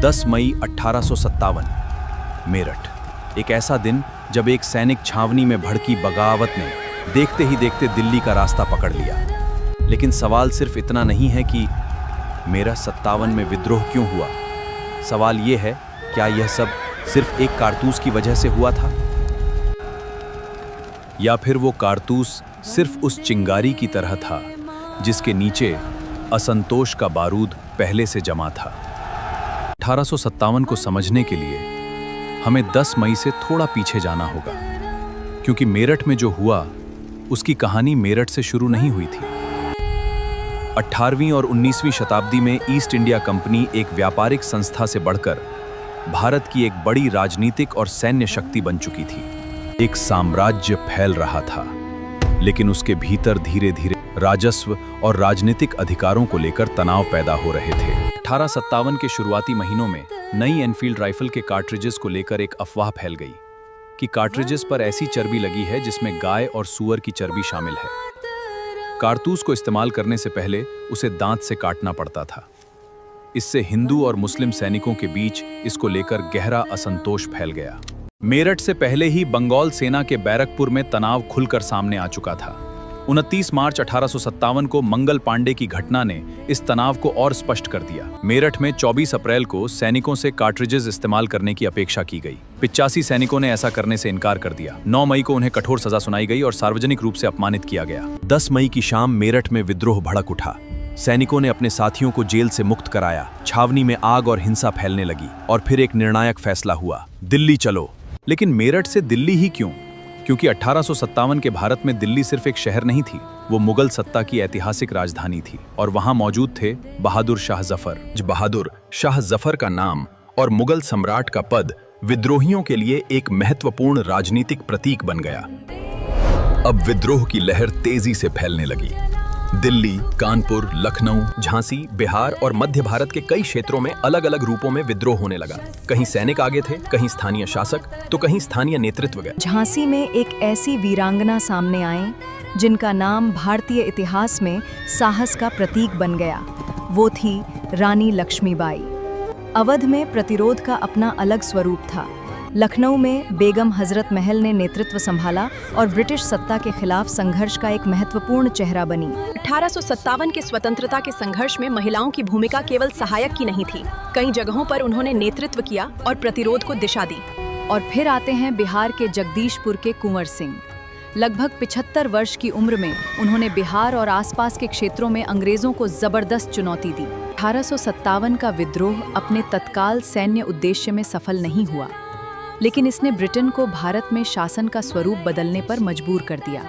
10 मई 1857 मेरठ। एक ऐसा दिन जब एक सैनिक छावनी में भड़की बगावत ने देखते ही देखते दिल्ली का रास्ता पकड़ लिया। लेकिन सवाल सिर्फ इतना नहीं है कि मेरा 57 में विद्रोह क्यों हुआ। सवाल ये है, क्या यह सब सिर्फ एक कारतूस की वजह से हुआ था, या फिर वो कारतूस सिर्फ उस चिंगारी की तरह था जिसके नीचे असंतोष का बारूद पहले से जमा था। 1857 को समझने के लिए हमें 10 मई से थोड़ा पीछे जाना होगा, क्योंकि मेरठ में जो हुआ उसकी कहानी मेरठ से शुरू नहीं हुई थी। 18वीं और 19वीं शताब्दी में ईस्ट इंडिया कंपनी एक व्यापारिक संस्था से बढ़कर भारत की एक बड़ी राजनीतिक और सैन्य शक्ति बन चुकी थी। एक साम्राज्य फैल रहा था, लेकिन उसके भीतर धीरे धीरे राजस्व और राजनीतिक अधिकारों को लेकर तनाव पैदा हो रहे थे। 1857 के शुरुआती महीनों में नई एनफील्ड राइफल के कार्ट्रिजेस को लेकर एक अफवाह फैल गई कि कार्ट्रिजेस पर ऐसी चर्बी लगी है जिसमें गाय और सूअर की चर्बी शामिल है। कारतूस को इस्तेमाल करने से पहले उसे दांत से काटना पड़ता था। इससे हिंदू और मुस्लिम सैनिकों के बीच इसको लेकर गहरा असंतोष फैल गया। मेरठ से पहले ही बंगाल सेना के बैरकपुर में तनाव खुलकर सामने आ चुका था। 29 मार्च 1857 को मंगल पांडे की घटना ने इस तनाव को और स्पष्ट कर दिया। मेरठ में 24 अप्रैल को सैनिकों से कार्ट्रिजेस इस्तेमाल करने की अपेक्षा की गई। 85 सैनिकों ने ऐसा करने से इनकार कर दिया। 9 मई को उन्हें कठोर सजा सुनाई गई और सार्वजनिक रूप से अपमानित किया गया। 10 मई की शाम मेरठ में विद्रोह भड़क उठा। सैनिकों ने अपने साथियों को जेल से मुक्त कराया। छावनी में आग और हिंसा फैलने लगी और फिर एक निर्णायक फैसला हुआ, दिल्ली चलो। लेकिन मेरठ से दिल्ली ही क्यों? क्योंकि 1857 के भारत में दिल्ली सिर्फ एक शहर नहीं थी, वो मुगल सत्ता की ऐतिहासिक राजधानी थी और वहां मौजूद थे बहादुर शाह जफर। बहादुर शाह जफर का नाम और मुगल सम्राट का पद विद्रोहियों के लिए एक महत्वपूर्ण राजनीतिक प्रतीक बन गया। अब विद्रोह की लहर तेजी से फैलने लगी। दिल्ली, कानपुर, लखनऊ, झांसी, बिहार और मध्य भारत के कई क्षेत्रों में अलग अलग रूपों में विद्रोह होने लगा। कहीं सैनिक आगे थे, कहीं स्थानीय शासक, तो कहीं स्थानीय नेतृत्व गए। झांसी में एक ऐसी वीरांगना सामने आई जिनका नाम भारतीय इतिहास में साहस का प्रतीक बन गया। वो थी रानी लक्ष्मीबाई। अवध में प्रतिरोध का अपना अलग स्वरूप था। लखनऊ में बेगम हजरत महल ने नेतृत्व संभाला और ब्रिटिश सत्ता के खिलाफ संघर्ष का एक महत्वपूर्ण चेहरा बनी। 1857 के स्वतंत्रता के संघर्ष में महिलाओं की भूमिका केवल सहायक की नहीं थी, कई जगहों पर उन्होंने नेतृत्व किया और प्रतिरोध को दिशा दी। और फिर आते हैं बिहार के जगदीशपुर के कुंवर सिंह। लगभग 75 वर्ष की उम्र में उन्होंने बिहार और आसपास के क्षेत्रों में अंग्रेजों को जबरदस्त चुनौती दी। 1857 का विद्रोह अपने तत्काल सैन्य उद्देश्य में सफल नहीं हुआ, लेकिन इसने ब्रिटेन को भारत में शासन का स्वरूप बदलने पर मजबूर कर दिया।